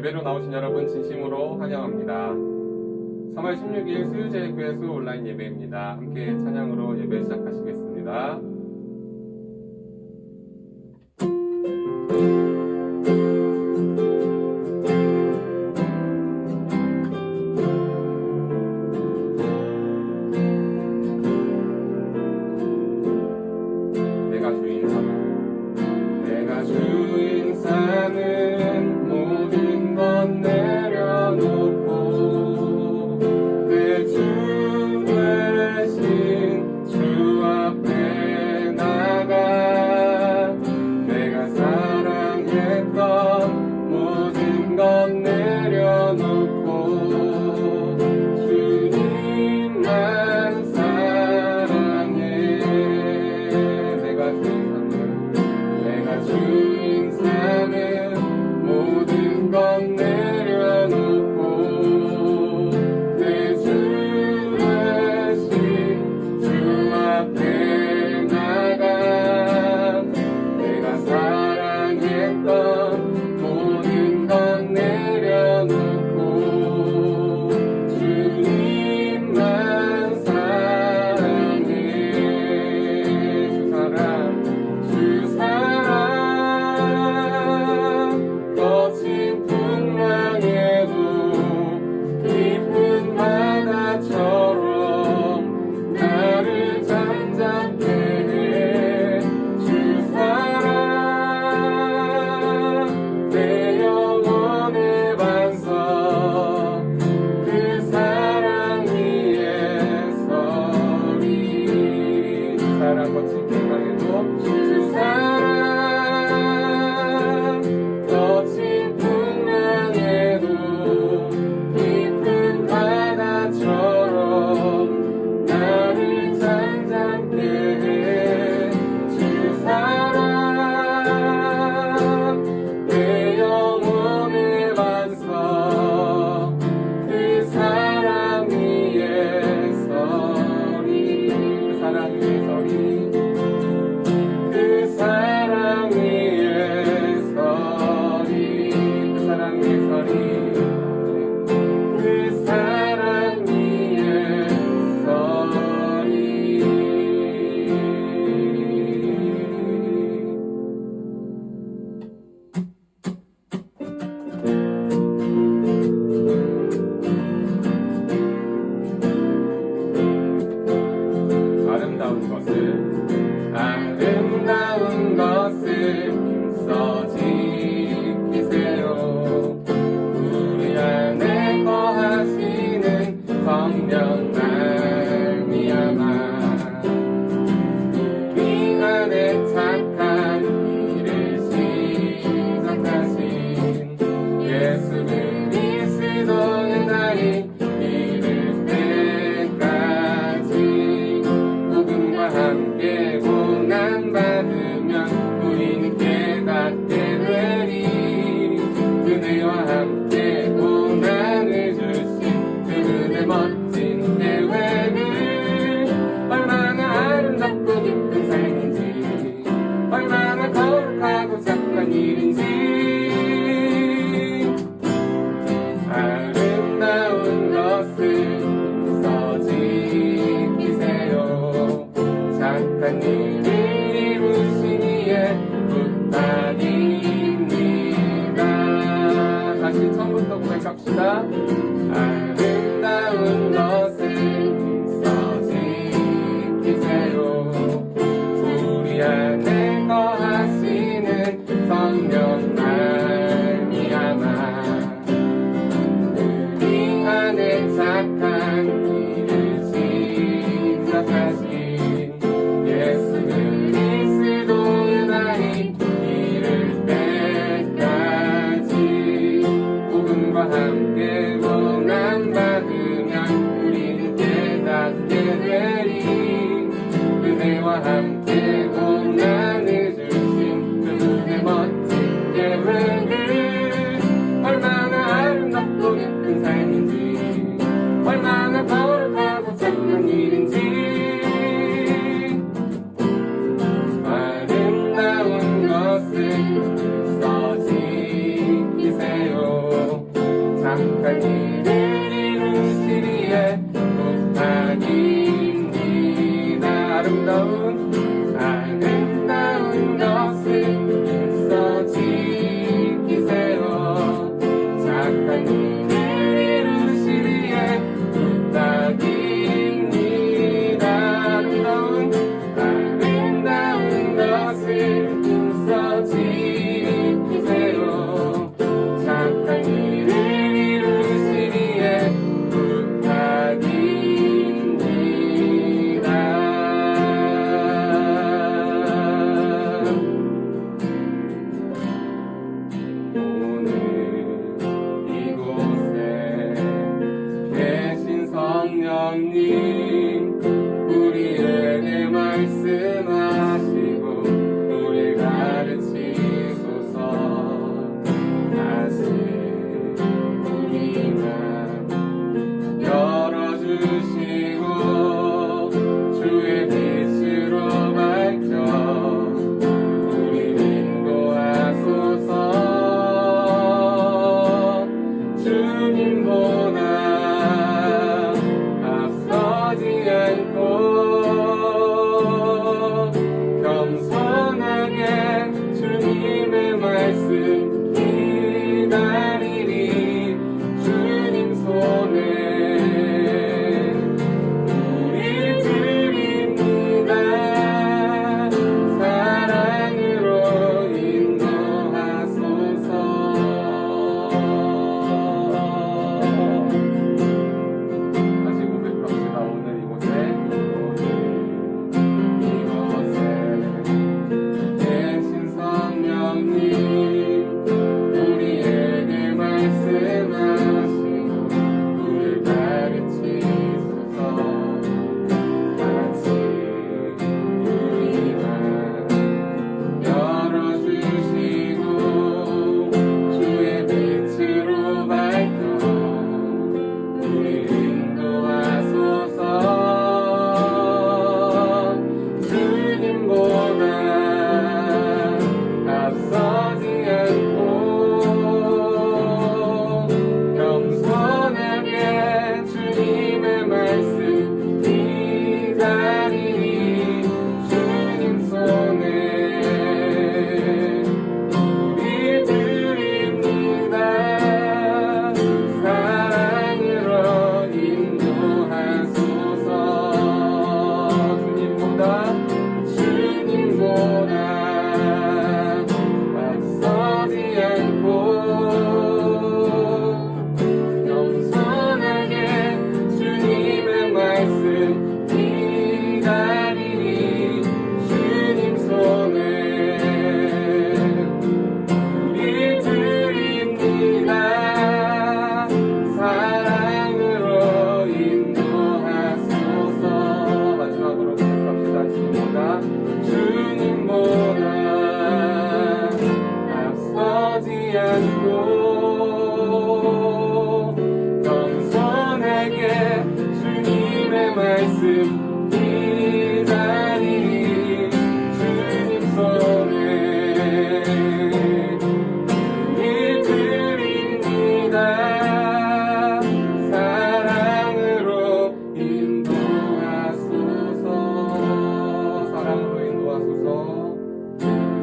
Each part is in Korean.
예배로 나오신 여러분 진심으로 환영합니다. 3월 16일 수유제 교회수 온라인 예배입니다. 함께 찬양으로 예배 시작하시겠습니다. 내가 주인 삼은 모든 것 내려놓고 내 주 대신 주 앞에 나가 내가 사랑했던 모든 것 내려놓고 주님만 사랑해. 내가 주인 삼은 모든 것 내려놓고 내 주 대신 주 앞에 나가 내가 사랑했던 모든 것 내려놓고 주님만 사랑해. 주 사랑 거친 풍랑에도 깊은 바다처럼 나를 잠잠케 해. 주 사랑 내 영혼의 반석 그 사랑 위에 서리. 주 사랑 거친 풍랑에도 주 사랑 거친 풍랑에도 깊은 바다처럼 나를 잠잠케 해. 주 사랑 내 영혼의 반석 그 사랑 위에 서리. 그 사랑 위에 서리. 그 사랑 위에 서리. 그 사랑 위에 서리. 그 사랑 위에 서리. 아름다운 것을 힘써 지키세요. 우리 안에 거하시는 성령 말미암아 우리 안에 착한 일을 시작하신 예수 그리스도의 날이 이를 때까지 복음과 함께 고난받으면 우리는 깨닫게 되리. 그대와 함께 고난을 주신 그분의 멋진 계획을 얼마나 아름답고 깊은 삶인지 얼마나 거룩하고 착한 일인지 아름다운 것을 써 지키세요. 착한 일을 이루시니에 부탁입니다. 다시 처음부터 고백합시다. 아름다운 것을 써 지키세요. 우리 안에 거하시는 성령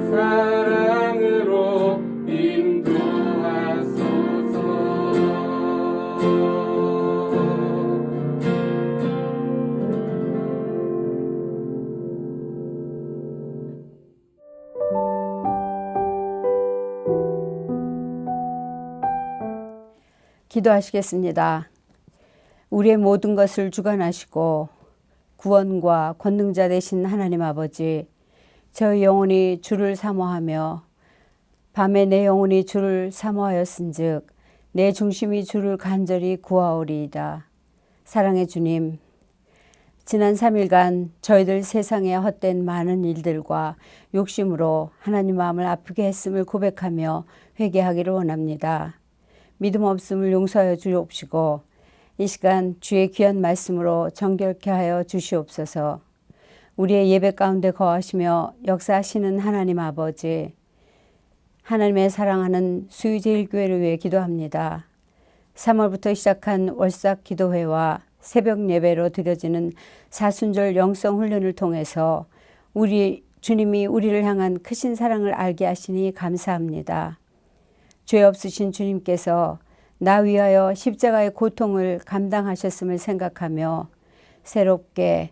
사랑으로 인도하소서. 기도하시겠습니다. 우리의 모든 것을 주관하시고 구원과 권능자 되신 하나님 아버지, 저희 영혼이 주를 사모하며 밤에 내 영혼이 주를 사모하였은즉 내 중심이 주를 간절히 구하오리이다. 사랑의 주님, 지난 3일간 저희들 세상의 헛된 많은 일들과 욕심으로 하나님 마음을 아프게 했음을 고백하며 회개하기를 원합니다. 믿음 없음을 용서하여 주옵시고 이 시간 주의 귀한 말씀으로 정결케 하여 주시옵소서. 우리의 예배 가운데 거하시며 역사하시는 하나님 아버지, 하나님의 사랑하는 수유제일교회를 위해 기도합니다. 3월부터 시작한 월삭 기도회와 새벽 예배로 드려지는 사순절 영성 훈련을 통해서 우리 주님이 우리를 향한 크신 사랑을 알게 하시니 감사합니다. 죄 없으신 주님께서 나 위하여 십자가의 고통을 감당하셨음을 생각하며 새롭게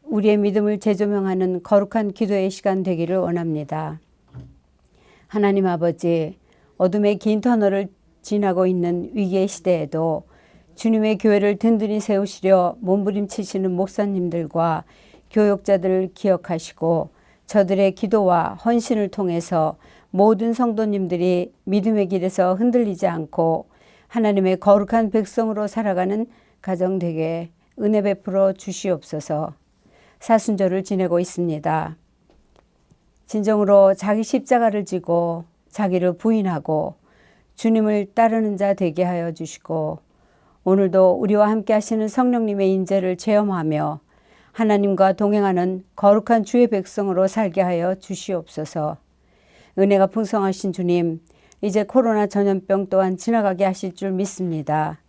우리의 믿음을 재조명하는 거룩한 기도의 시간 되기를 원합니다. 하나님 아버지, 어둠의 긴 터널을 지나고 있는 위기의 시대에도 주님의 교회를 든든히 세우시려 몸부림치시는 목사님들과 교역자들을 기억하시고 저들의 기도와 헌신을 통해서 모든 성도님들이 믿음의 길에서 흔들리지 않고 하나님의 거룩한 백성으로 살아가는 가정 되게 은혜 베풀어 주시옵소서. 사순절을 지내고 있습니다. 진정으로 자기 십자가를 지고 자기를 부인하고 주님을 따르는 자 되게 하여 주시고 오늘도 우리와 함께 하시는 성령님의 인재를 체험하며 하나님과 동행하는 거룩한 주의 백성으로 살게 하여 주시옵소서. 은혜가 풍성하신 주님, 이제 코로나 전염병 또한 지나가게 하실 줄 믿습니다.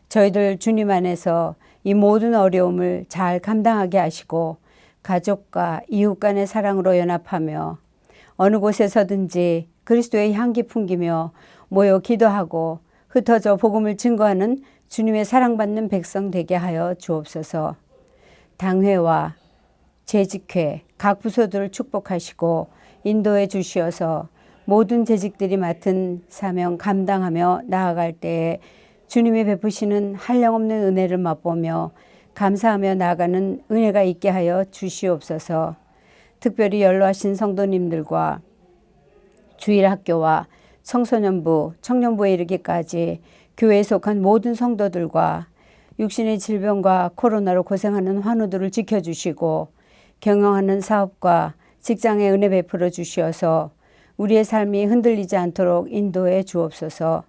저희들 주님 안에서 이 모든 어려움을 잘 감당하게 하시고 가족과 이웃 간의 사랑으로 연합하며 어느 곳에서든지 그리스도의 향기 풍기며 모여 기도하고 흩어져 복음을 증거하는 주님의 사랑받는 백성 되게 하여 주옵소서. 당회와 재직회 각 부서들을 축복하시고 인도해 주시어서 모든 재직들이 맡은 사명 감당하며 나아갈 때에 주님이 베푸시는 한량없는 은혜를 맛보며 감사하며 나아가는 은혜가 있게 하여 주시옵소서. 특별히 연로하신 성도님들과 주일학교와 청소년부, 청년부에 이르기까지 교회에 속한 모든 성도들과 육신의 질병과 코로나로 고생하는 환우들을 지켜주시고 경영하는 사업과 직장에 은혜 베풀어 주시어서 우리의 삶이 흔들리지 않도록 인도해 주옵소서.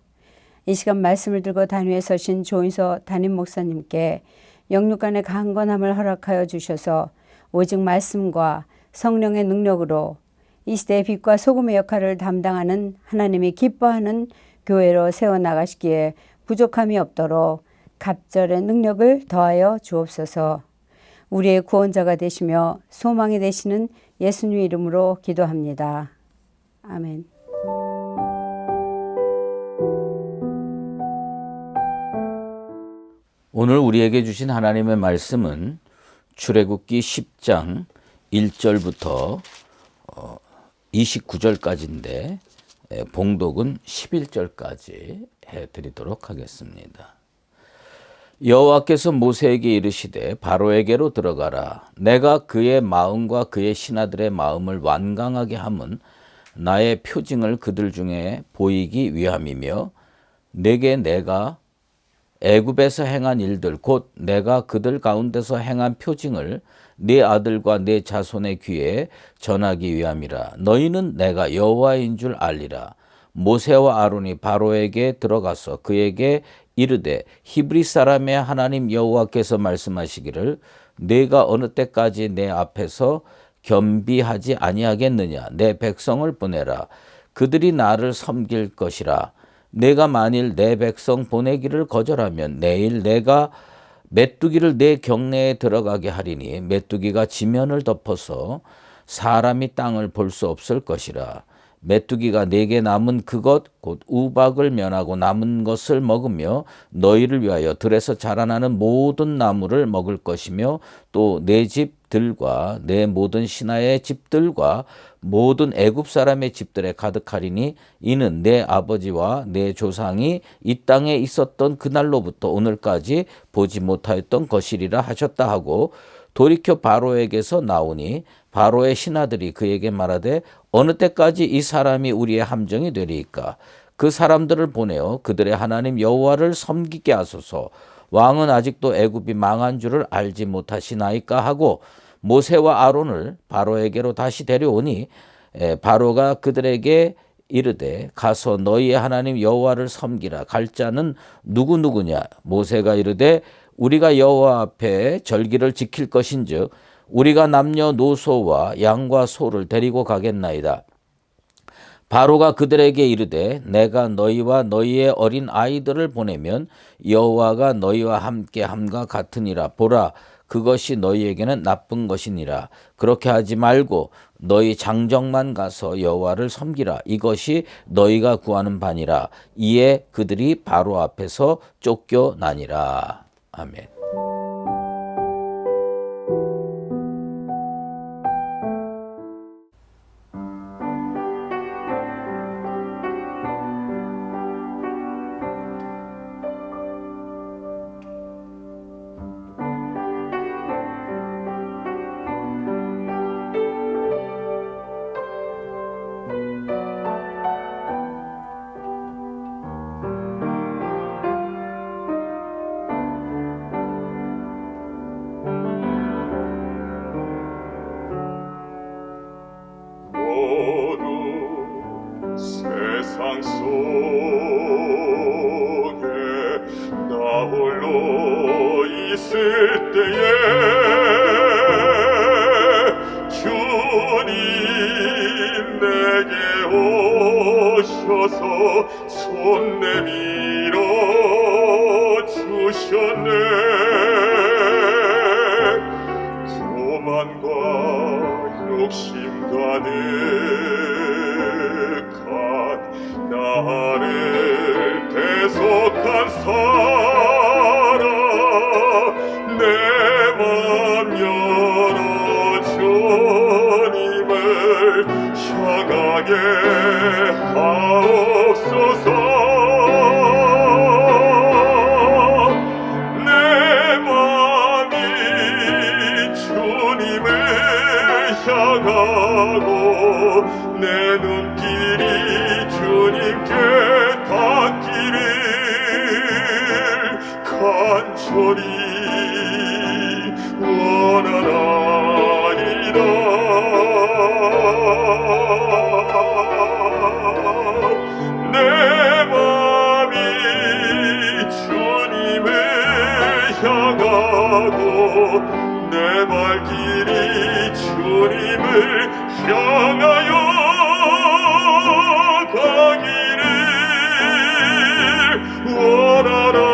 이 시간 말씀을 들고 단위에 서신 조인서 담임 목사님께 영육간의 강건함을 허락하여 주셔서 오직 말씀과 성령의 능력으로 이 시대의 빛과 소금의 역할을 담당하는 하나님이 기뻐하는 교회로 세워나가시기에 부족함이 없도록 갑절의 능력을 더하여 주옵소서. 우리의 구원자가 되시며 소망이 되시는 예수님 이름으로 기도합니다. 아멘. 오늘 우리에게 주신 하나님의 말씀은 출애굽기 10장 1절부터 29절까지인데 봉독은 11절까지 해드리도록 하겠습니다. 여호와께서 모세에게 이르시되 바로에게로 들어가라. 내가 그의 마음과 그의 신하들의 마음을 완강하게 함은 나의 표징을 그들 중에 보이기 위함이며 내게 내가 애굽에서 행한 일들 곧 내가 그들 가운데서 행한 표징을 네 아들과 네 자손의 귀에 전하기 위함이라. 너희는 내가 여호와인 줄 알리라. 모세와 아론이 바로에게 들어가서 그에게 이르되 히브리 사람의 하나님 여호와께서 말씀하시기를 네가 어느 때까지 내 앞에서 겸비하지 아니하겠느냐. 내 백성을 보내라. 그들이 나를 섬길 것이라. 내가 만일 내 백성 보내기를 거절하면 내일 내가 메뚜기를 내 경내에 들어가게 하리니 메뚜기가 지면을 덮어서 사람이 땅을 볼 수 없을 것이라. 메뚜기가 내게 남은 그것 곧 우박을 면하고 남은 것을 먹으며 너희를 위하여 들에서 자라나는 모든 나무를 먹을 것이며 또 내 집들과 내 모든 신하의 집들과 모든 애굽 사람의 집들에 가득하리니 이는 내 아버지와 내 조상이 이 땅에 있었던 그날로부터 오늘까지 보지 못하였던 것이리라 하셨다 하고 돌이켜 바로에게서 나오니 바로의 신하들이 그에게 말하되 어느 때까지 이 사람이 우리의 함정이 되리이까. 그 사람들을 보내어 그들의 하나님 여호와를 섬기게 하소서. 왕은 아직도 애굽이 망한 줄을 알지 못하시나이까 하고 모세와 아론을 바로에게로 다시 데려오니 바로가 그들에게 이르되 가서 너희의 하나님 여호와를 섬기라. 갈 자는 누구누구냐. 모세가 이르되 우리가 여호와 앞에 절기를 지킬 것인즉 우리가 남녀노소와 양과 소를 데리고 가겠나이다. 바로가 그들에게 이르되 내가 너희와 너희의 어린 아이들을 보내면 여호와가 너희와 함께 함과 같으니라. 보라, 그것이 너희에게는 나쁜 것이니라. 그렇게 하지 말고 너희 장정만 가서 여호와를 섬기라. 이것이 너희가 구하는 바니라. 이에 그들이 바로 앞에서 쫓겨나니라. 아멘. 세상 속에 나 홀로 있을 때에 주님 내게 오셔서 손 내밀어 주셨네. 교만과 욕심 가득한 나를 대속한 사랑 내 맘 열어 주님을 향하게 하옵소서. 내 맘이 주님을 향하고 내 눈길이 주님께 닿기를 간절히 원하나이다. 내 맘이 주님을 향하고 내 발길이 주님을 향하여 가기를 원하나이다.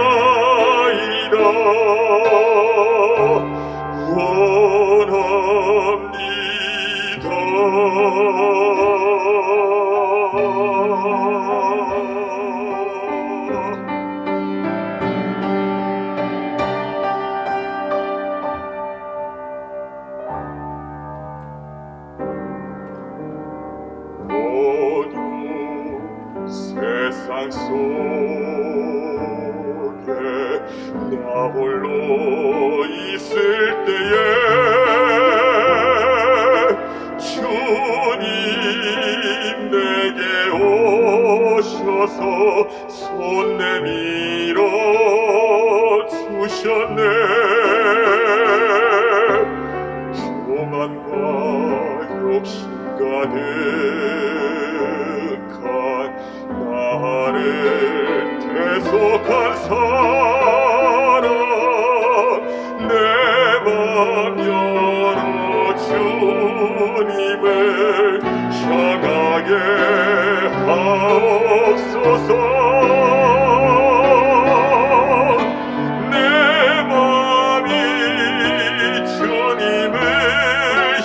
모두 세상 속에 나 홀로 있을 때에 주님 내게 오셔서 손 내밀어 주셨네. 교만과 욕심 가득한 나를 대속한 사랑 내 맘 열어 주님을 향하게 하옵소서. 내 맘이 주님을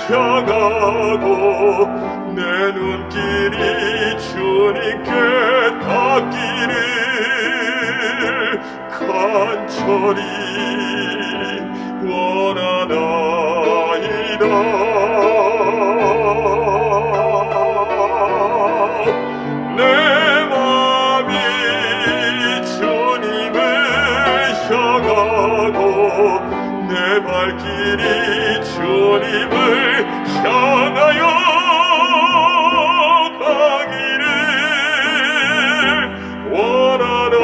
향하고 저리 원하나이다. 내 맘이 주님을 향하고 내 발길이 주님을 향하여 가기를 원하나이다.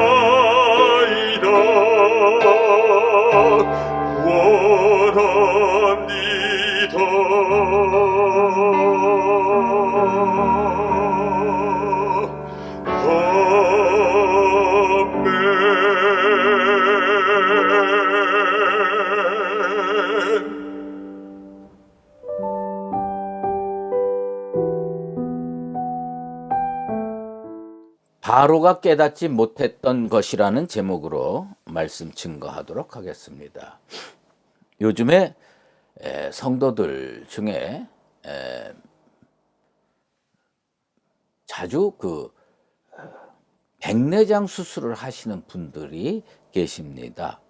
아멘. 바로가 깨닫지 못했던 것이라는 제목으로 말씀 증거하도록 하겠습니다. 요즘에 성도들 중에 자주 그 백내장 수술을 하시는 분들이 계십니다.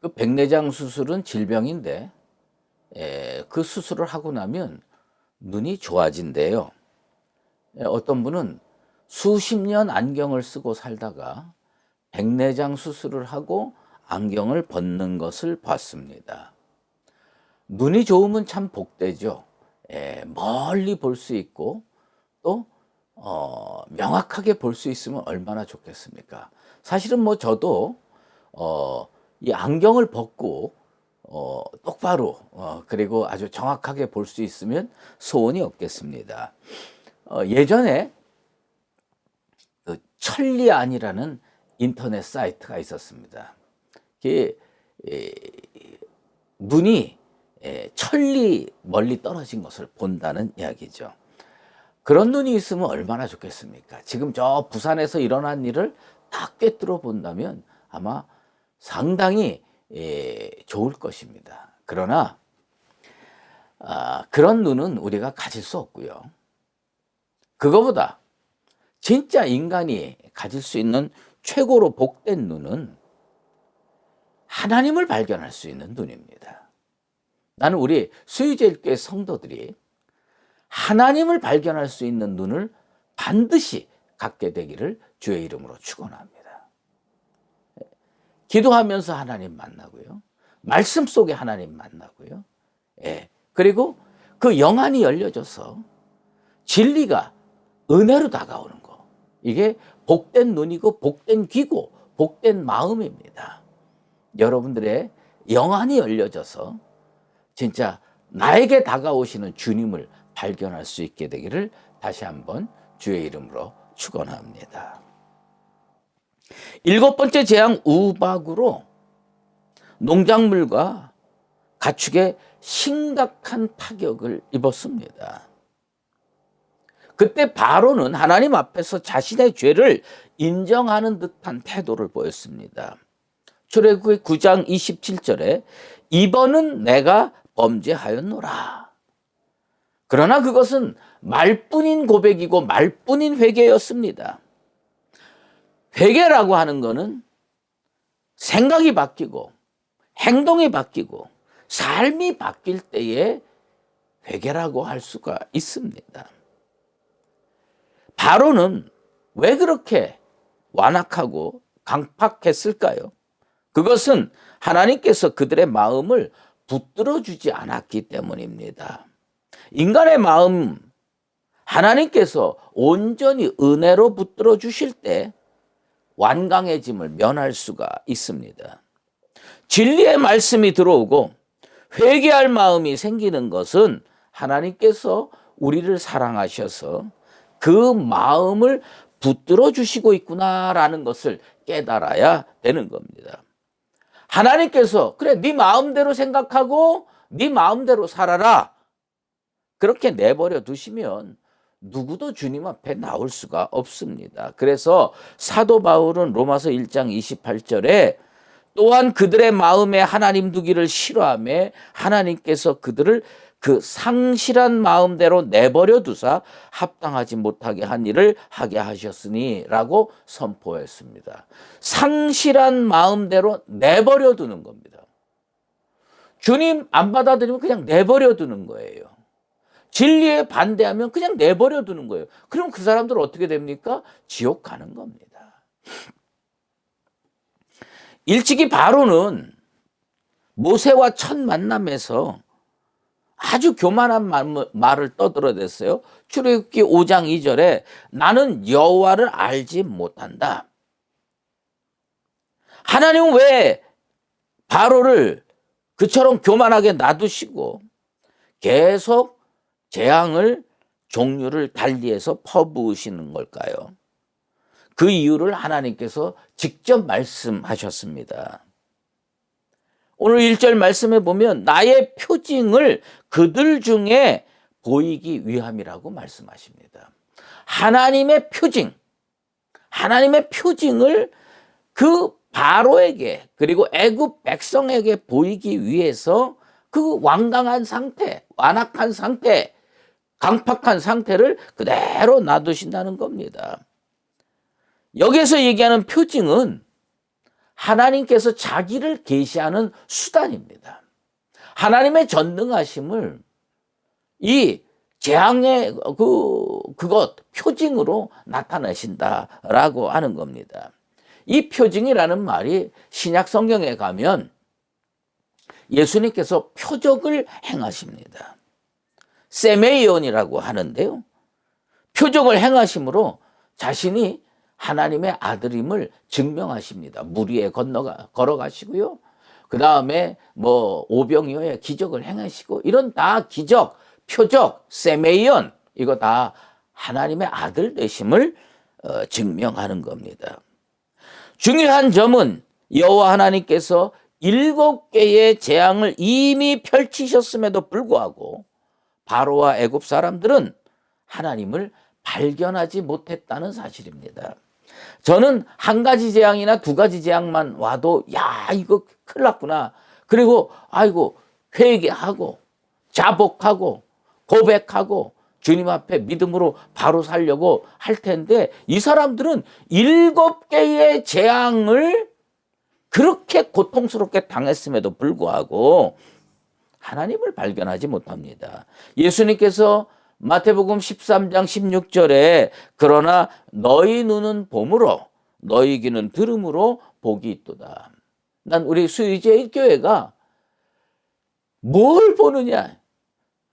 그 백내장 수술은 질병인데 그 수술을 하고 나면 눈이 좋아진대요. 어떤 분은 수십 년 안경을 쓰고 살다가 백내장 수술을 하고 안경을 벗는 것을 봤습니다. 눈이 좋으면 참 복되죠. 멀리 볼 수 있고 또 명확하게 볼 수 있으면 얼마나 좋겠습니까? 사실은 뭐 저도 이 안경을 벗고 똑바로 그리고 아주 정확하게 볼 수 있으면 소원이 없겠습니다. 예전에 그 천리안이라는 인터넷 사이트가 있었습니다. 눈이 천리 멀리 떨어진 것을 본다는 이야기죠. 그런 눈이 있으면 얼마나 좋겠습니까? 지금 저 부산에서 일어난 일을 딱 꿰뚫어 본다면 아마 상당히 좋을 것입니다. 그러나 그런 눈은 우리가 가질 수 없고요. 그거보다 진짜 인간이 가질 수 있는 최고로 복된 눈은 하나님을 발견할 수 있는 눈입니다. 나는 우리 수유제일교회 성도들이 하나님을 발견할 수 있는 눈을 반드시 갖게 되기를 주의 이름으로 축원합니다. 기도하면서 하나님 만나고요. 말씀 속에 하나님 만나고요. 그리고 그 영안이 열려져서 진리가 은혜로 다가오는 거. 이게 복된 눈이고 복된 귀고 복된 마음입니다. 여러분들의 영안이 열려져서 진짜 나에게 다가오시는 주님을 발견할 수 있게 되기를 다시 한번 주의 이름으로 축원합니다. 7번째 재앙 우박으로 농작물과 가축에 심각한 타격을 입었습니다. 그때 바로는 하나님 앞에서 자신의 죄를 인정하는 듯한 태도를 보였습니다. 출애굽기 9장 27절에 이번은 내가 범죄하였노라. 그러나 그것은 말뿐인 고백이고 말뿐인 회개였습니다. 회개라고 하는 것은 생각이 바뀌고 행동이 바뀌고 삶이 바뀔 때에 회개라고 할 수가 있습니다. 바로는 왜 그렇게 완악하고 강팍했을까요? 그것은 하나님께서 그들의 마음을 붙들어 주지 않았기 때문입니다. 인간의 마음, 하나님께서 온전히 은혜로 붙들어 주실 때 완강해짐을 면할 수가 있습니다. 진리의 말씀이 들어오고 회개할 마음이 생기는 것은 하나님께서 우리를 사랑하셔서 그 마음을 붙들어 주시고 있구나라는 것을 깨달아야 되는 겁니다. 하나님께서 그래 네 마음대로 생각하고 네 마음대로 살아라 그렇게 내버려 두시면 누구도 주님 앞에 나올 수가 없습니다. 그래서 사도 바울은 로마서 1장 28절에 또한 그들의 마음에 하나님 두기를 싫어하며 하나님께서 그들을 그 상실한 마음대로 내버려 두사 합당하지 못하게 한 일을 하게 하셨으니 라고 선포했습니다. 상실한 마음대로 내버려 두는 겁니다. 주님 안 받아들이면 그냥 내버려 두는 거예요. 진리에 반대하면 그냥 내버려 두는 거예요. 그럼 그 사람들 어떻게 됩니까? 지옥 가는 겁니다. 일찍이 바로는 모세와 첫 만남에서 아주 교만한 말을 떠들어댔어요. 출애굽기 5장 2절에 나는 여호와를 알지 못한다. 하나님은 왜 바로를 그처럼 교만하게 놔두시고 계속 재앙을 종류를 달리해서 퍼부으시는 걸까요? 그 이유를 하나님께서 직접 말씀하셨습니다. 오늘 1절 말씀에 보면 나의 표징을 그들 중에 보이기 위함이라고 말씀하십니다. 하나님의 표징을 그 바로에게 그리고 애굽 백성에게 보이기 위해서 그 완강한 상태, 완악한 상태, 강팍한 상태를 그대로 놔두신다는 겁니다. 여기에서 얘기하는 표징은 하나님께서 자기를 계시하는 수단입니다. 하나님의 전능하심을 이 재앙의 그것 표징으로 나타내신다라고 하는 겁니다. 이 표징이라는 말이 신약 성경에 가면 예수님께서 표적을 행하십니다. 세메이온이라고 하는데요. 표적을 행하심으로 자신이 하나님의 아들임을 증명하십니다. 물 위에 걸어가시고요. 그 다음에 오병이어의 기적을 행하시고 이런 다 기적, 표적, 세메이온 이거 다 하나님의 아들 되심을 증명하는 겁니다. 중요한 점은 여호와 하나님께서 7개의 재앙을 이미 펼치셨음에도 불구하고 바로와 애굽 사람들은 하나님을 발견하지 못했다는 사실입니다. 저는 한 가지 재앙이나 두 가지 재앙만 와도 야 이거 큰일 났구나. 그리고 아이고 회개하고 자복하고 고백하고 주님 앞에 믿음으로 바로 살려고 할 텐데 이 사람들은 7개의 재앙을 그렇게 고통스럽게 당했음에도 불구하고 하나님을 발견하지 못합니다. 예수님께서 마태복음 13장 16절에 그러나 너희 눈은 봄으로 너희 귀는 들음으로 복이 있도다. 난 우리 수의제일교회가 뭘 보느냐?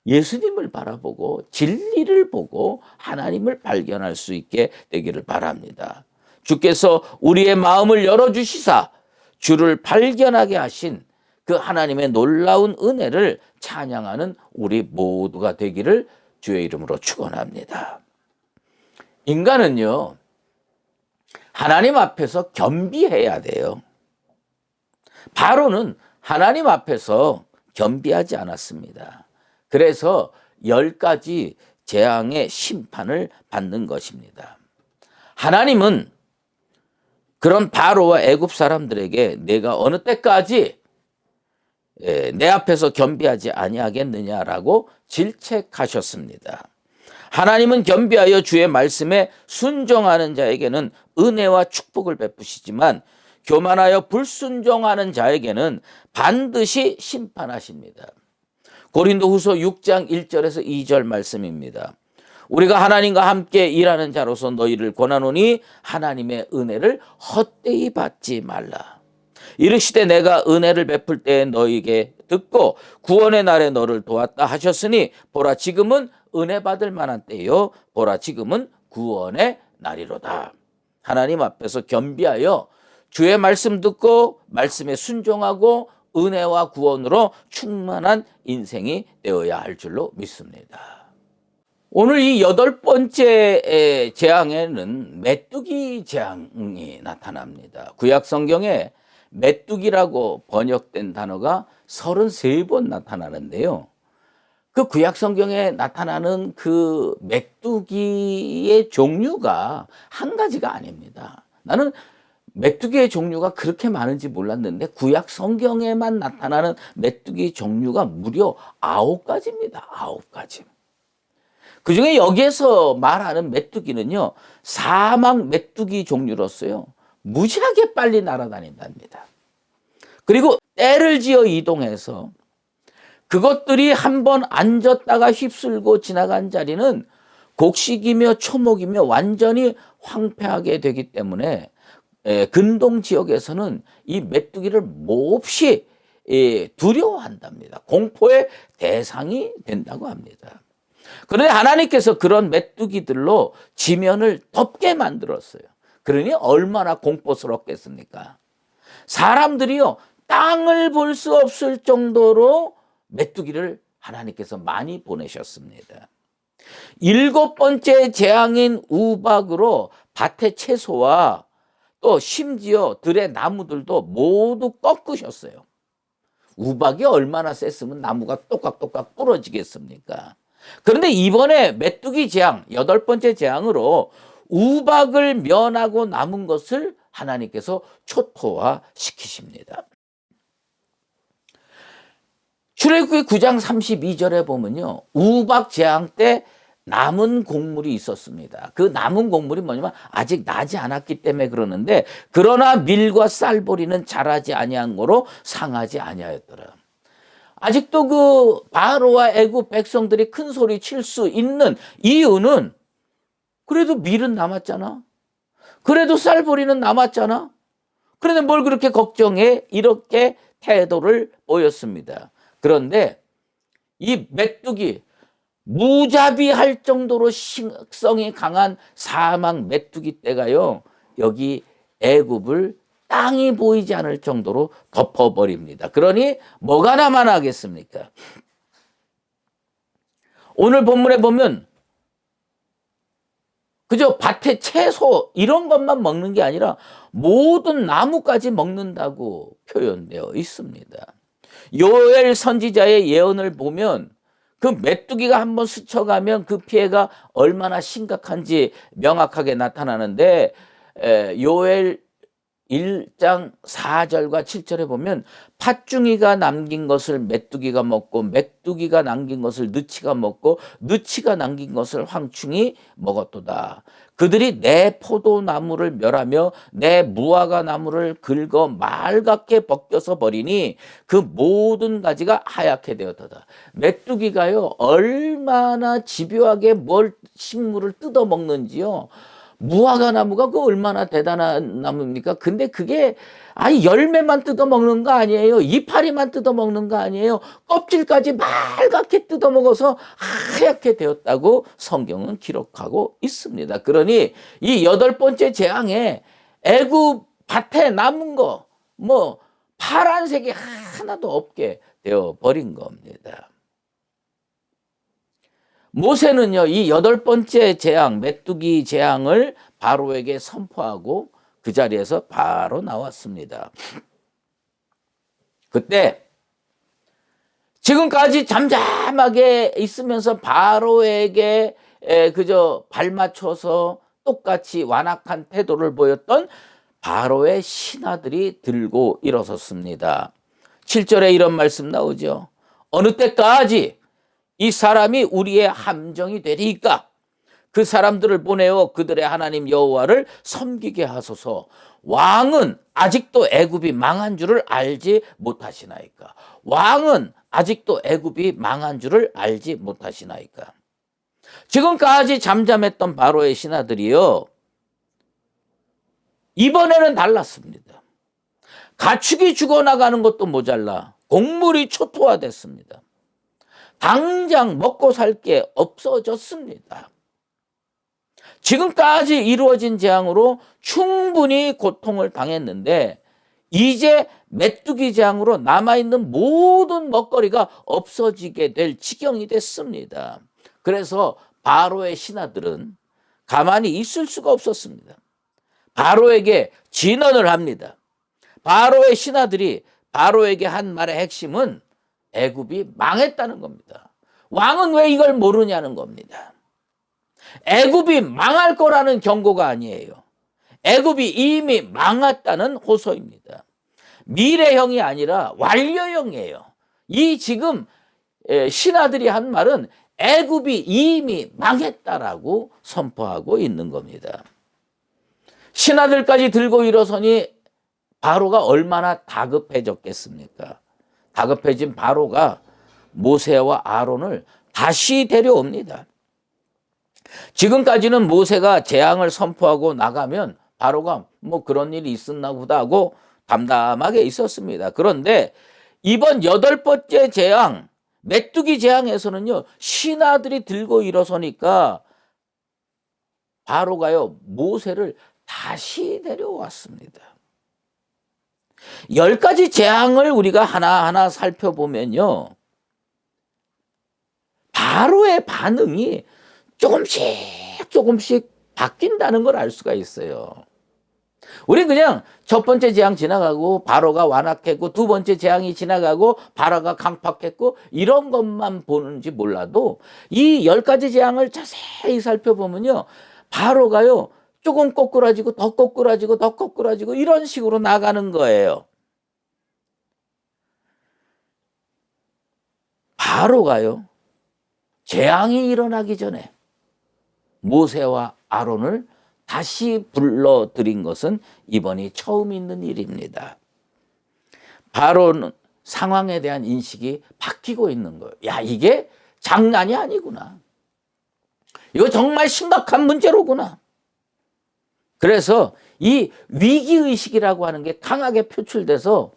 예수님을 바라보고 진리를 보고 하나님을 발견할 수 있게 되기를 바랍니다. 주께서 우리의 마음을 열어주시사 주를 발견하게 하신 그 하나님의 놀라운 은혜를 찬양하는 우리 모두가 되기를 주의 이름으로 축원합니다. 인간은요, 하나님 앞에서 겸비해야 돼요. 바로는 하나님 앞에서 겸비하지 않았습니다. 그래서 10가지 재앙의 심판을 받는 것입니다. 하나님은 그런 바로와 애굽 사람들에게 내가 어느 때까지 내 앞에서 겸비하지 아니하겠느냐라고 질책하셨습니다. 하나님은 겸비하여 주의 말씀에 순종하는 자에게는 은혜와 축복을 베푸시지만 교만하여 불순종하는 자에게는 반드시 심판하십니다. 고린도후서 6장 1절에서 2절 말씀입니다. 우리가 하나님과 함께 일하는 자로서 너희를 권하노니 하나님의 은혜를 헛되이 받지 말라. 이르시되 내가 은혜를 베풀 때에 너희에게 듣고 구원의 날에 너를 도왔다 하셨으니 보라 지금은 은혜 받을 만한 때요 보라 지금은 구원의 날이로다. 하나님 앞에서 겸비하여 주의 말씀 듣고 말씀에 순종하고 은혜와 구원으로 충만한 인생이 되어야 할 줄로 믿습니다. 오늘 이 8번째 재앙에는 메뚜기 재앙이 나타납니다. 구약 성경에 메뚜기라고 번역된 단어가 33번 나타나는데요. 그 구약 성경에 나타나는 그 메뚜기의 종류가 한 가지가 아닙니다. 나는 메뚜기의 종류가 그렇게 많은지 몰랐는데 구약 성경에만 나타나는 메뚜기 종류가 무려 9가지입니다. 9가지. 그중에 여기에서 말하는 메뚜기는요, 사막 메뚜기 종류로서요, 무지하게 빨리 날아다닌답니다. 그리고 때를 지어 이동해서 그것들이 한번 앉았다가 휩쓸고 지나간 자리는 곡식이며 초목이며 완전히 황폐하게 되기 때문에 근동 지역에서는 이 메뚜기를 몹시 두려워한답니다. 공포의 대상이 된다고 합니다. 그런데 하나님께서 그런 메뚜기들로 지면을 덮게 만들었어요. 그러니 얼마나 공포스럽겠습니까? 사람들이요, 땅을 볼 수 없을 정도로 메뚜기를 하나님께서 많이 보내셨습니다. 7번째 재앙인 우박으로 밭의 채소와 또 심지어 들의 나무들도 모두 꺾으셨어요. 우박이 얼마나 셌으면 나무가 똑깍똑깍 부러지겠습니까? 그런데 이번에 메뚜기 재앙, 8번째 재앙으로 우박을 면하고 남은 것을 하나님께서 초토화시키십니다. 출애굽기 9장 32절에 보면요, 우박 재앙 때 남은 곡물이 있었습니다. 그 남은 곡물이 뭐냐면 아직 나지 않았기 때문에 그러는데, 그러나 밀과 쌀보리는 자라지 아니한 거로 상하지 아니하였더라. 아직도 그 바로와 애굽 백성들이 큰 소리 칠 수 있는 이유는, 그래도 밀은 남았잖아. 그래도 쌀보리는 남았잖아. 그런데 뭘 그렇게 걱정해? 이렇게 태도를 보였습니다. 그런데 이 메뚜기, 무자비할 정도로 식성이 강한 사막 메뚜기 떼가요, 여기 애굽을 땅이 보이지 않을 정도로 덮어버립니다. 그러니 뭐가 남아나겠습니까? 오늘 본문에 보면 그저 밭의 채소 이런 것만 먹는 게 아니라 모든 나무까지 먹는다고 표현되어 있습니다. 요엘 선지자의 예언을 보면 그 메뚜기가 한번 스쳐가면 그 피해가 얼마나 심각한지 명확하게 나타나는데, 요엘 1장 4절과 7절에 보면 팥중이가 남긴 것을 메뚜기가 먹고 메뚜기가 남긴 것을 느치가 먹고 느치가 남긴 것을 황충이 먹었도다. 그들이 내 포도나무를 멸하며 내 무화과 나무를 긁어 말갛게 벗겨서 버리니 그 모든 가지가 하얗게 되었도다. 메뚜기가요, 얼마나 집요하게 식물을 뜯어 먹는지요. 무화과 나무가 그 얼마나 대단한 나무입니까? 근데 그게 열매만 뜯어 먹는 거 아니에요. 이파리만 뜯어 먹는 거 아니에요. 껍질까지 말갛게 뜯어 먹어서 하얗게 되었다고 성경은 기록하고 있습니다. 그러니 이 8번째 재앙에 애굽 밭에 남은 거 파란색이 하나도 없게 되어 버린 겁니다. 모세는요, 이 8번째 재앙, 메뚜기 재앙을 바로에게 선포하고 그 자리에서 바로 나왔습니다. 그때 지금까지 잠잠하게 있으면서 바로에게 그저 발맞춰서 똑같이 완악한 태도를 보였던 바로의 신하들이 들고 일어섰습니다. 7절에 이런 말씀 나오죠. 어느 때까지 이 사람이 우리의 함정이 되리이까? 그 사람들을 보내어 그들의 하나님 여호와를 섬기게 하소서. 왕은 아직도 애굽이 망한 줄을 알지 못하시나이까? 왕은 아직도 애굽이 망한 줄을 알지 못하시나이까? 지금까지 잠잠했던 바로의 신하들이요, 이번에는 달랐습니다. 가축이 죽어나가는 것도 모자라 곡물이 초토화됐습니다. 당장 먹고 살 게 없어졌습니다. 지금까지 이루어진 재앙으로 충분히 고통을 당했는데 이제 메뚜기 재앙으로 남아있는 모든 먹거리가 없어지게 될 지경이 됐습니다. 그래서 바로의 신하들은 가만히 있을 수가 없었습니다. 바로에게 진언을 합니다. 바로의 신하들이 바로에게 한 말의 핵심은 애굽이 망했다는 겁니다. 왕은 왜 이걸 모르냐는 겁니다. 애굽이 망할 거라는 경고가 아니에요. 애굽이 이미 망했다는 호소입니다. 미래형이 아니라 완료형이에요. 이 지금 신하들이 한 말은 애굽이 이미 망했다라고 선포하고 있는 겁니다. 신하들까지 들고 일어서니 바로가 얼마나 다급해졌겠습니까? 다급해진 바로가 모세와 아론을 다시 데려옵니다. 지금까지는 모세가 재앙을 선포하고 나가면 바로가 뭐 그런 일이 있었나 보다 하고 담담하게 있었습니다. 그런데 이번 8번째 재앙, 메뚜기 재앙에서는요, 신하들이 들고 일어서니까 바로가요, 모세를 다시 데려왔습니다. 10가지 재앙을 우리가 하나하나 살펴보면요, 바로의 반응이 조금씩 바뀐다는 걸 알 수가 있어요. 우리 그냥 첫 번째 재앙 지나가고 바로가 완악했고 두 번째 재앙이 지나가고 바로가 강팍했고 이런 것만 보는지 몰라도 이 10가지 재앙을 자세히 살펴보면요, 바로가요 조금 꼬꾸라지고 더 꼬꾸라지고 더 꼬꾸라지고 이런 식으로 나가는 거예요. 바로가요 재앙이 일어나기 전에 모세와 아론을 다시 불러들인 것은 이번이 처음 있는 일입니다. 바로는 상황에 대한 인식이 바뀌고 있는 거예요. 야, 이게 장난이 아니구나. 이거 정말 심각한 문제로구나. 그래서 이 위기의식이라고 하는 게 강하게 표출돼서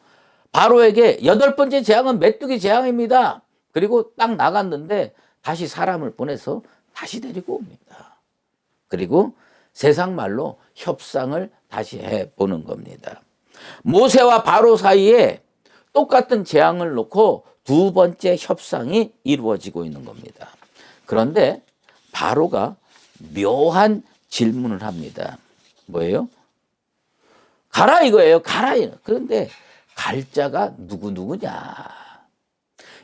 바로에게 8번째 재앙은 메뚜기 재앙입니다. 그리고 딱 나갔는데 다시 사람을 보내서 다시 데리고 옵니다. 그리고 세상 말로 협상을 다시 해보는 겁니다. 모세와 바로 사이에 똑같은 재앙을 놓고 두 번째 협상이 이루어지고 있는 겁니다. 그런데 바로가 묘한 질문을 합니다. 뭐예요? 가라 이거예요. 가라. 그런데 갈 자가 누구냐.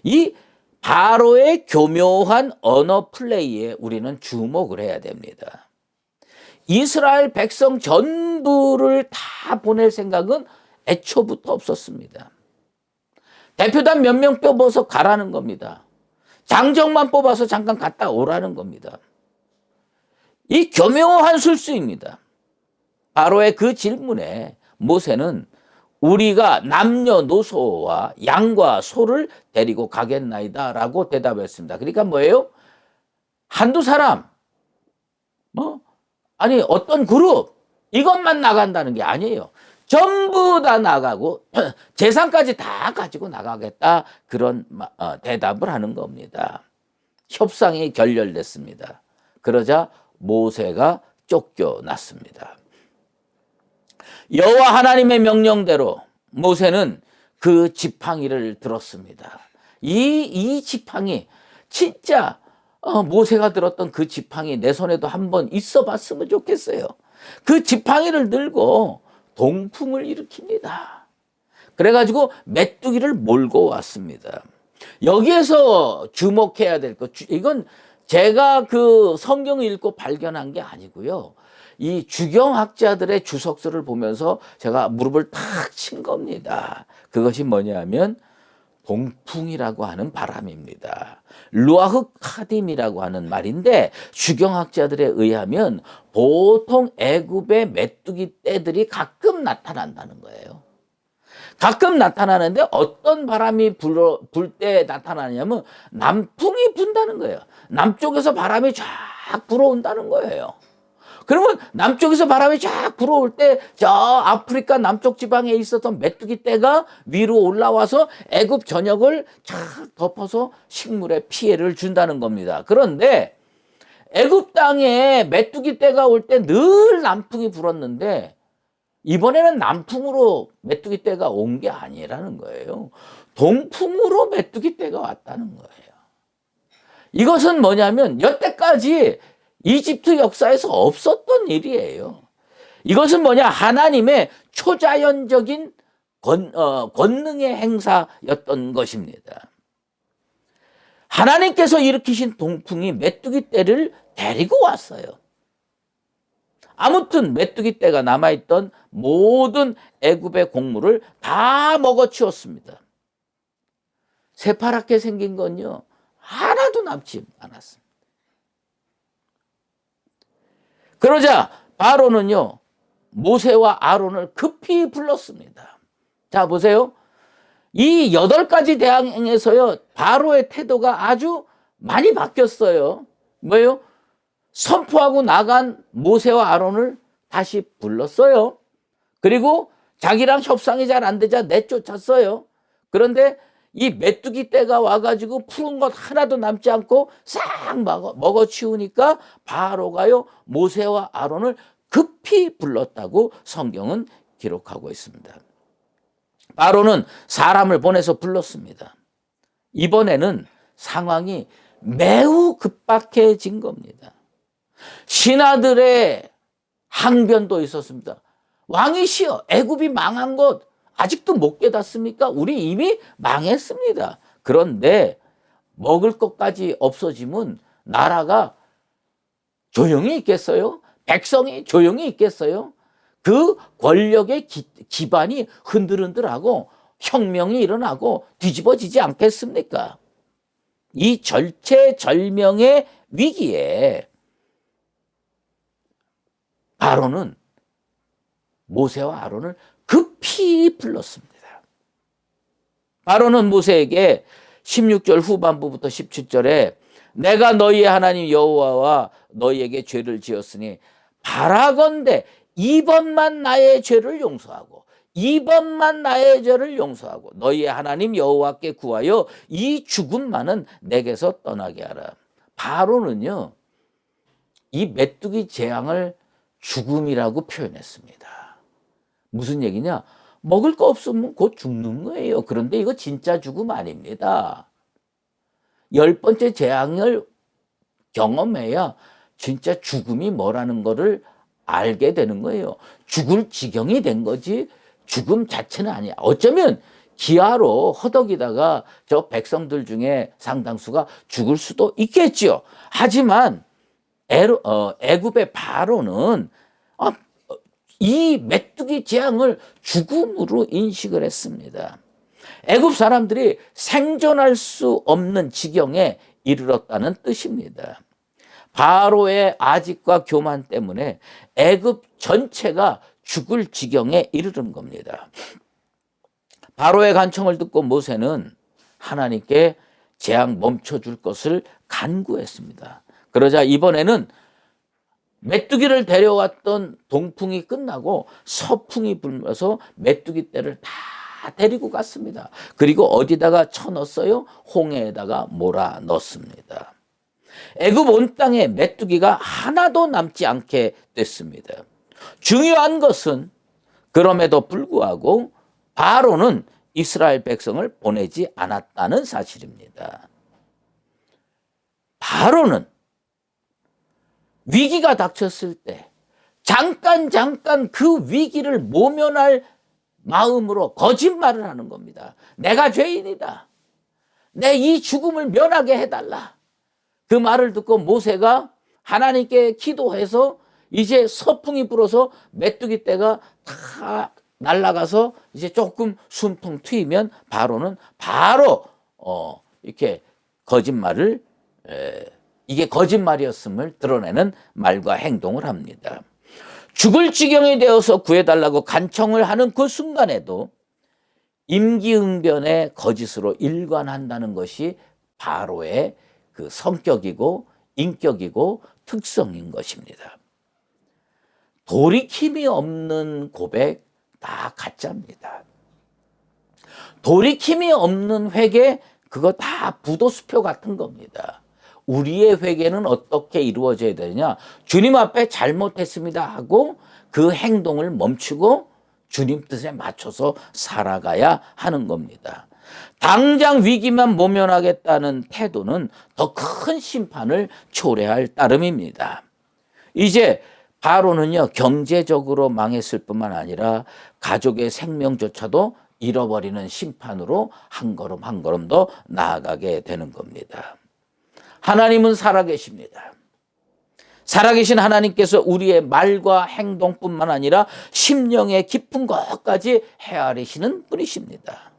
이 바로의 교묘한 언어 플레이에 우리는 주목을 해야 됩니다. 이스라엘 백성 전부를 다 보낼 생각은 애초부터 없었습니다. 대표단 몇 명 뽑아서 가라는 겁니다. 장정만 뽑아서 잠깐 갔다 오라는 겁니다. 이 교묘한 술수입니다. 바로의 그 질문에 모세는 우리가 남녀노소와 양과 소를 데리고 가겠나이다 라고 대답했습니다. 그러니까 뭐예요? 한두 사람, 아니 어떤 그룹 이것만 나간다는 게 아니에요. 전부 다 나가고 재산까지 다 가지고 나가겠다, 그런 대답을 하는 겁니다. 협상이 결렬됐습니다. 그러자 모세가 쫓겨났습니다. 여호와 하나님의 명령대로 모세는 그 지팡이를 들었습니다. 이 지팡이 진짜 모세가 들었던 그 지팡이 내 손에도 한번 있어 봤으면 좋겠어요. 그 지팡이를 들고 동풍을 일으킵니다. 그래가지고 메뚜기를 몰고 왔습니다. 여기에서 주목해야 될 것, 이건 제가 그 성경을 읽고 발견한 게 아니고요. 이 주경학자들의 주석서를 보면서 제가 무릎을 탁 친 겁니다. 그것이 뭐냐면 동풍이라고 하는 바람입니다. 루아흐 카딤이라고 하는 말인데 주경학자들에 의하면 보통 애굽의 메뚜기 떼들이 가끔 나타난다는 거예요. 가끔 나타나는데 어떤 바람이 불 때 나타나냐면 남풍이 분다는 거예요. 남쪽에서 바람이 쫙 불어온다는 거예요. 그러면 남쪽에서 바람이 쫙 불어올 때 저 아프리카 남쪽 지방에 있었던 메뚜기 떼가 위로 올라와서 애굽 전역을 쫙 덮어서 식물에 피해를 준다는 겁니다. 그런데 애굽 땅에 메뚜기 떼가 올 때 늘 남풍이 불었는데 이번에는 남풍으로 메뚜기 떼가 온 게 아니라는 거예요. 동풍으로 메뚜기 떼가 왔다는 거예요. 이것은 뭐냐면 여태까지 이집트 역사에서 없었던 일이에요. 이것은 뭐냐? 하나님의 초자연적인 권능의 행사였던 것입니다. 하나님께서 일으키신 동풍이 메뚜기 떼를 데리고 왔어요. 아무튼 메뚜기 떼가 남아있던 모든 애굽의 곡물을 다 먹어치웠습니다. 새파랗게 생긴 건요 하나도 남지 않았습니다. 그러자 바로는요 모세와 아론을 급히 불렀습니다. 자 보세요. 이 8가지 대항에서요 바로의 태도가 아주 많이 바뀌었어요. 뭐예요? 선포하고 나간 모세와 아론을 다시 불렀어요. 그리고 자기랑 협상이 잘 안 되자 내쫓았어요. 그런데 이 메뚜기 떼가 와가지고 푸른 것 하나도 남지 않고 싹 먹어치우니까 바로가요 모세와 아론을 급히 불렀다고 성경은 기록하고 있습니다. 바로는 사람을 보내서 불렀습니다. 이번에는 상황이 매우 급박해진 겁니다. 신하들의 항변도 있었습니다. 왕이시여, 애굽이 망한 것 아직도 못 깨닫습니까? 우리 이미 망했습니다. 그런데 먹을 것까지 없어지면 나라가 조용히 있겠어요? 백성이 조용히 있겠어요? 그 권력의 기반이 흔들흔들하고 혁명이 일어나고 뒤집어지지 않겠습니까? 이 절체절명의 위기에 아론은 모세와 아론을 급히 불렀습니다. 아론은 모세에게 16절 후반부부터 17절에 내가 너희의 하나님 여호와와 너희에게 죄를 지었으니 바라건대 이번만 나의 죄를 용서하고 이번만 나의 죄를 용서하고 너희의 하나님 여호와께 구하여 이 죽음만은 내게서 떠나게 하라. 바로는요 이 메뚜기 재앙을 죽음이라고 표현했습니다. 무슨 얘기냐? 먹을 거 없으면 곧 죽는 거예요. 그런데 이거 진짜 죽음 아닙니다. 10번째 재앙을 경험해야 진짜 죽음이 뭐라는 거를 알게 되는 거예요. 죽을 지경이 된 거지 죽음 자체는 아니야. 어쩌면 기아로 허덕이다가 저 백성들 중에 상당수가 죽을 수도 있겠죠. 하지만 애굽의 바로는 이 메뚜기 재앙을 죽음으로 인식을 했습니다. 애굽 사람들이 생존할 수 없는 지경에 이르렀다는 뜻입니다. 바로의 아집과 교만 때문에 애굽 전체가 죽을 지경에 이르른 겁니다. 바로의 간청을 듣고 모세는 하나님께 재앙 멈춰줄 것을 간구했습니다. 그러자 이번에는 메뚜기를 데려왔던 동풍이 끝나고 서풍이 불면서 메뚜기 떼를 다 데리고 갔습니다. 그리고 어디다가 쳐넣었어요? 홍해에다가 몰아 넣습니다. 애굽 온 땅에 메뚜기가 하나도 남지 않게 됐습니다. 중요한 것은 그럼에도 불구하고 바로는 이스라엘 백성을 보내지 않았다는 사실입니다. 바로는 위기가 닥쳤을 때 잠깐 그 위기를 모면할 마음으로 거짓말을 하는 겁니다. 내가 죄인이다. 내 이 죽음을 면하게 해달라. 그 말을 듣고 모세가 하나님께 기도해서 이제 서풍이 불어서 메뚜기 떼가 다 날아가서 이제 조금 순풍 트이면 바로는 바로 이렇게 거짓말을 이게 거짓말이었음을 드러내는 말과 행동을 합니다. 죽을 지경이 되어서 구해달라고 간청을 하는 그 순간에도 임기응변의 거짓으로 일관한다는 것이 바로의 그 성격이고 인격이고 특성인 것입니다. 돌이킴이 없는 고백 다 가짜입니다. 돌이킴이 없는 회개 그거 다 부도수표 같은 겁니다. 우리의 회개는 어떻게 이루어져야 되느냐? 주님 앞에 잘못했습니다 하고 그 행동을 멈추고 주님 뜻에 맞춰서 살아가야 하는 겁니다. 당장 위기만 모면하겠다는 태도는 더 큰 심판을 초래할 따름입니다. 이제 바로는요 경제적으로 망했을 뿐만 아니라 가족의 생명조차도 잃어버리는 심판으로 한 걸음 한 걸음 더 나아가게 되는 겁니다. 하나님은 살아계십니다. 살아계신 하나님께서 우리의 말과 행동뿐만 아니라 심령의 깊은 것까지 헤아리시는 분이십니다.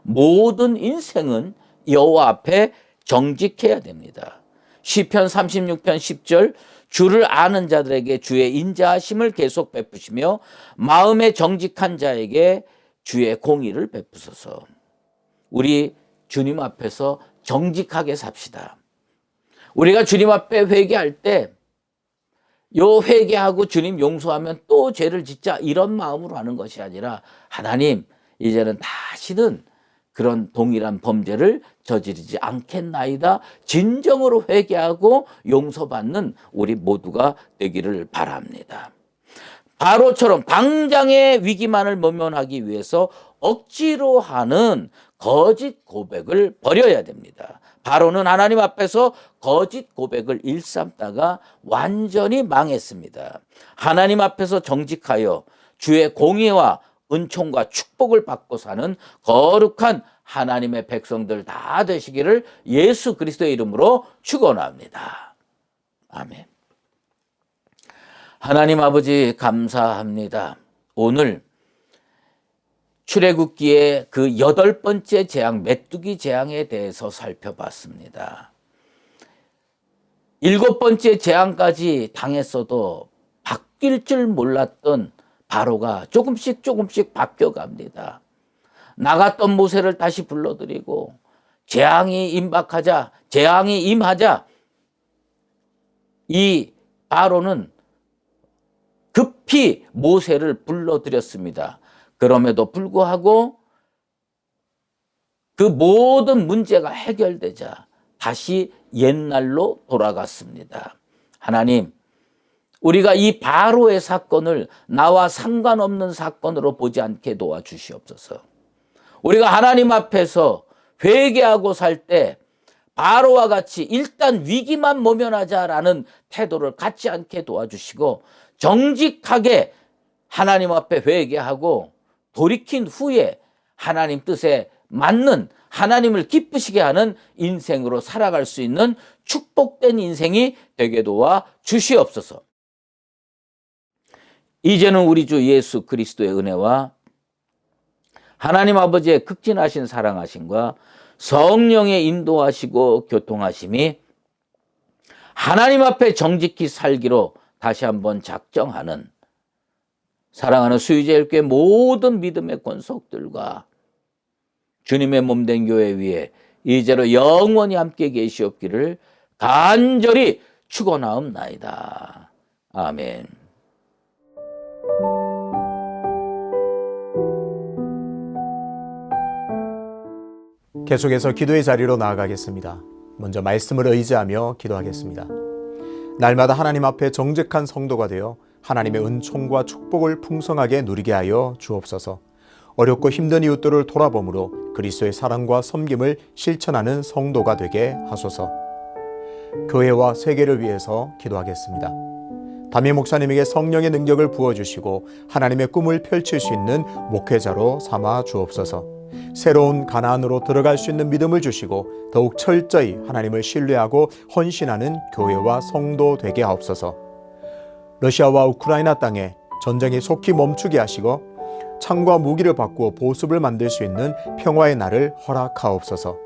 모든 인생은 여호와 앞에 정직해야 됩니다. 시편 36편 10절 주를 아는 자들에게 주의 인자하심을 계속 베푸시며 마음에 정직한 자에게 주의 공의를 베푸소서. 우리 주님 앞에서 정직하게 삽시다. 우리가 주님 앞에 회개할 때 요 회개하고 주님 용서하면 또 죄를 짓자 이런 마음으로 하는 것이 아니라 하나님 이제는 다시는 그런 동일한 범죄를 저지르지 않겠나이다. 진정으로 회개하고 용서받는 우리 모두가 되기를 바랍니다. 바로처럼 당장의 위기만을 모면하기 위해서 억지로 하는 거짓 고백을 버려야 됩니다. 바로는 하나님 앞에서 거짓 고백을 일삼다가 완전히 망했습니다. 하나님 앞에서 정직하여 주의 공의와 은총과 축복을 받고 사는 거룩한 하나님의 백성들 다 되시기를 예수 그리스도의 이름으로 축원합니다. 아멘. 하나님 아버지 감사합니다. 오늘 출애굽기의 그 8번째 재앙, 메뚜기 재앙에 대해서 살펴봤습니다. 7번째 재앙까지 당했어도 바뀔 줄 몰랐던 바로가 조금씩 바뀌어갑니다. 나갔던 모세를 다시 불러들이고 재앙이 임하자 이 바로는 급히 모세를 불러들였습니다. 그럼에도 불구하고 그 모든 문제가 해결되자 다시 옛날로 돌아갔습니다. 하나님, 우리가 이 바로의 사건을 나와 상관없는 사건으로 보지 않게 도와주시옵소서. 우리가 하나님 앞에서 회개하고 살 때 바로와 같이 일단 위기만 모면하자라는 태도를 갖지 않게 도와주시고 정직하게 하나님 앞에 회개하고 돌이킨 후에 하나님 뜻에 맞는 하나님을 기쁘시게 하는 인생으로 살아갈 수 있는 축복된 인생이 되게 도와 주시옵소서. 이제는 우리 주 예수 그리스도의 은혜와 하나님 아버지의 극진하신 사랑하심과 성령의 인도하시고 교통하심이 하나님 앞에 정직히 살기로 다시 한번 작정하는 사랑하는 수유제일교회 모든 믿음의 권속들과 주님의 몸된 교회 위에 이제로 영원히 함께 계시옵기를 간절히 축원하옵나이다. 아멘. 계속해서 기도의 자리로 나아가겠습니다. 먼저 말씀을 의지하며 기도하겠습니다. 날마다 하나님 앞에 정직한 성도가 되어 하나님의 은총과 축복을 풍성하게 누리게 하여 주옵소서. 어렵고 힘든 이웃들을 돌아봄으로 그리스도의 사랑과 섬김을 실천하는 성도가 되게 하소서. 교회와 세계를 위해서 기도하겠습니다. 담임 목사님에게 성령의 능력을 부어주시고 하나님의 꿈을 펼칠 수 있는 목회자로 삼아 주옵소서. 새로운 가나안으로 들어갈 수 있는 믿음을 주시고 더욱 철저히 하나님을 신뢰하고 헌신하는 교회와 성도 되게 하옵소서. 러시아와 우크라이나 땅에 전쟁이 속히 멈추게 하시고 창과 무기를 바꾸어 보습을 만들 수 있는 평화의 날을 허락하옵소서.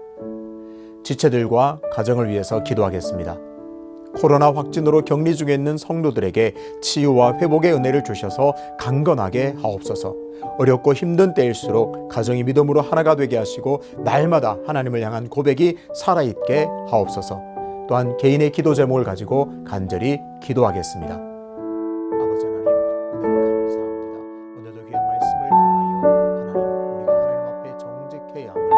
지체들과 가정을 위해서 기도하겠습니다. 코로나 확진으로 격리 중에 있는 성도들에게 치유와 회복의 은혜를 주셔서 강건하게 하옵소서. 어렵고 힘든 때일수록 가정이 믿음으로 하나가 되게 하시고 날마다 하나님을 향한 고백이 살아있게 하옵소서. 또한 개인의 기도 제목을 가지고 간절히 기도하겠습니다. 아버지 하나님, 은혜를 감사합니다. 오늘도 귀한 말씀을 통하여 하나님, 우리가 하나님 앞에 정직해야 함을,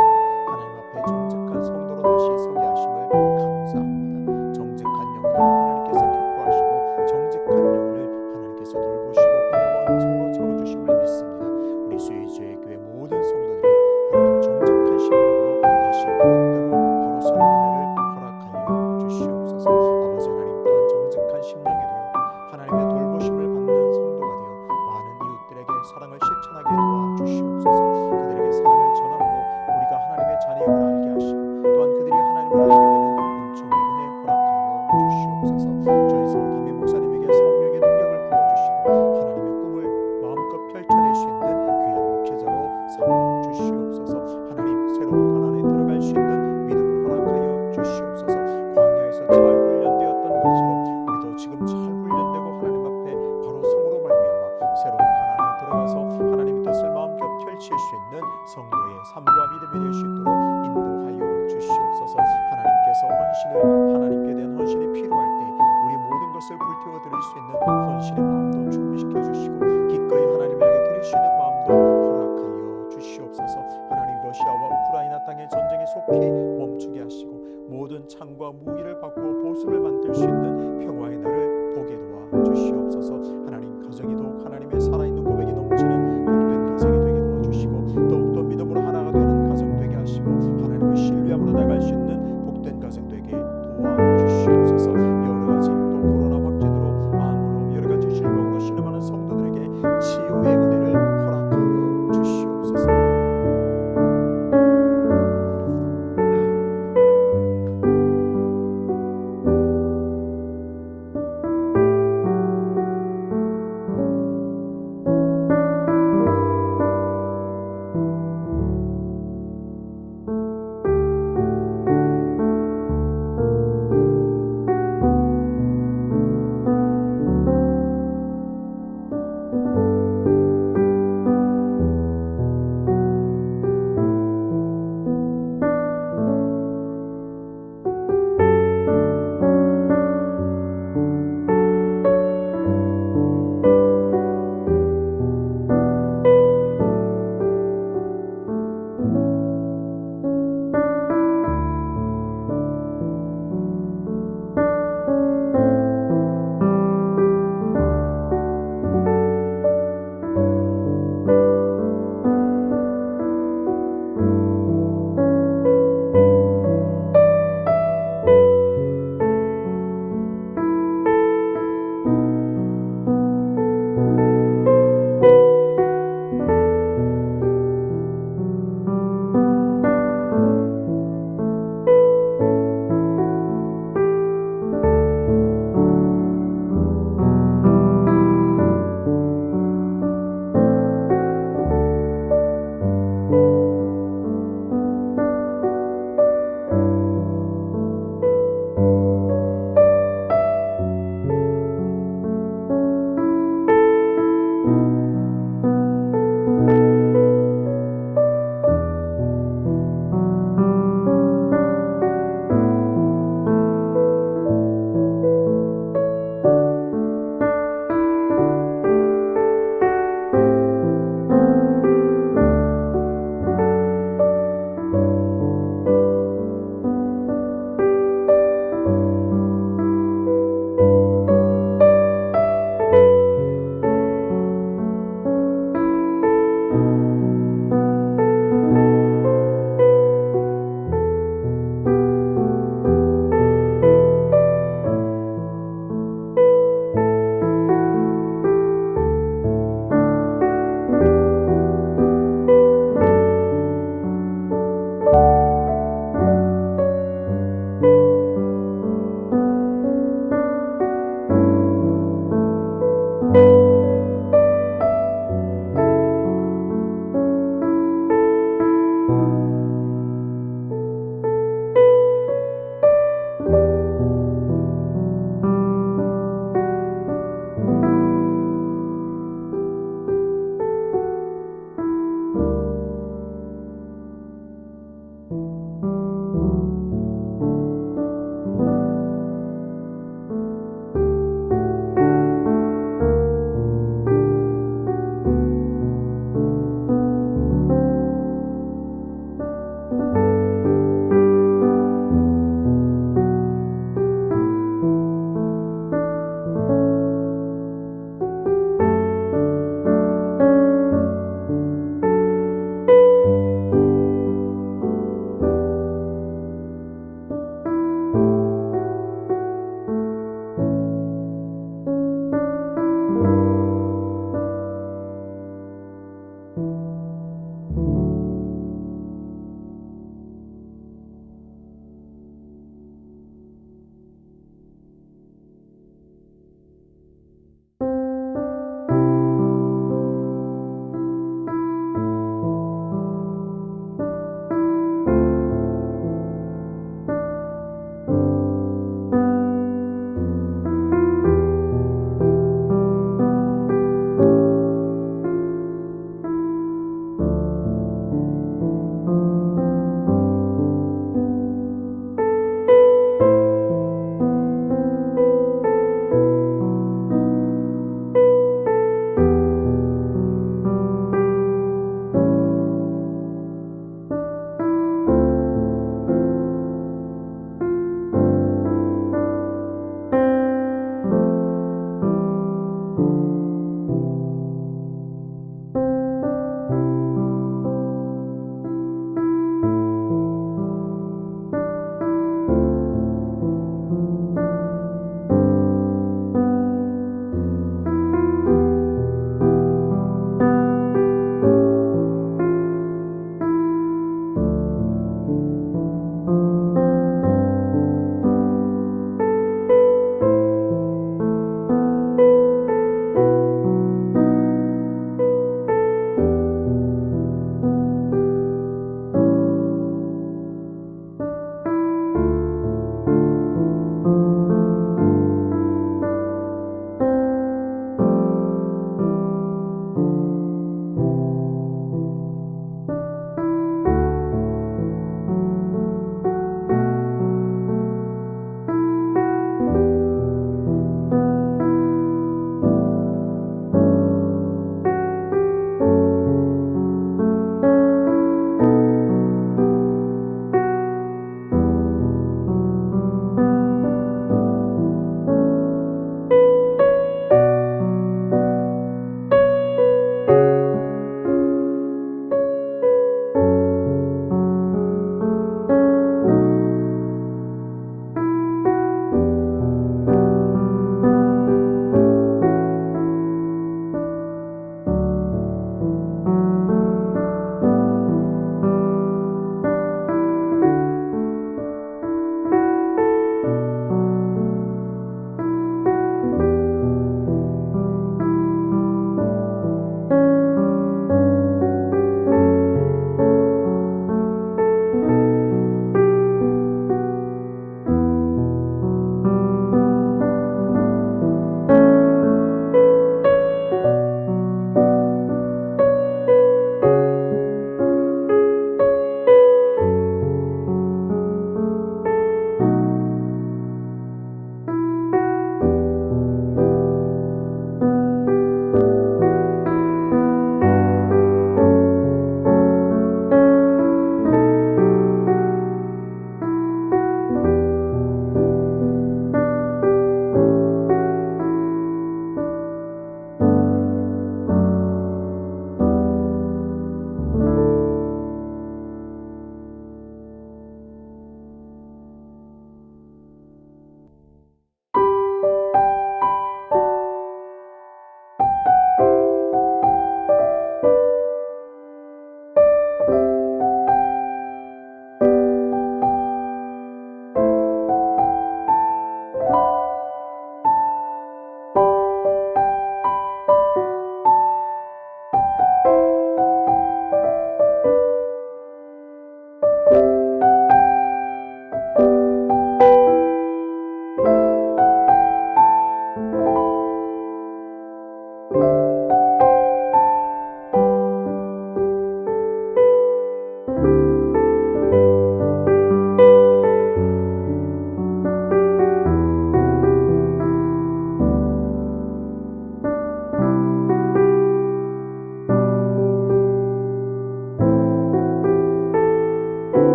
하나님 앞에 정직한 성도로 다시 서게 하심을 감사합니다. 정직한 영혼을 하나님께서 기뻐하시고 정직한 영혼을 하나님께서 돌보시고 은혜와 은총으로 채워주심을 믿습니다. 우리 수의주의 교회 모든 성도들이 하나님 정직한 심령으로 다시 회복되고 바로 서는 은혜를 허락하여 주시옵소서. 아버지 하나님, 또한 정직한 심령이 되어 될 수 있도록 인도하여 주시옵소서. 하나님께 대한 헌신이 필요할 때 우리 모든 것을 불태워 드릴 수 있는 헌신의 마음도 준비시켜 주시고 기꺼이 하나님에게 드릴 수 있는 마음도 허락하여 주시옵소서. 하나님, 러시아와 우크라이나 땅의 전쟁이 속히 멈추게 하시고 모든 창과 무기를 바꾸어 보습을 만들 수 있는 평화의 날을 보게 도와 주시옵소서. 하나님, 가정이 더욱 하나님의 살아있는 고백이 넘치는 복된 가정이 되게 도와주시고 더욱더 믿음으로 하나가 되는 가정 되게 하시고 하나님을 신뢰함으로 나갈 수 있는 복된 가정 되게 도와주시옵소서. 여러가지 또 코로나 확진으로 암으로 여러가지 질병으로 신음하는 성도들에게 치유의 은혜를 허락하여 주시옵소서. you.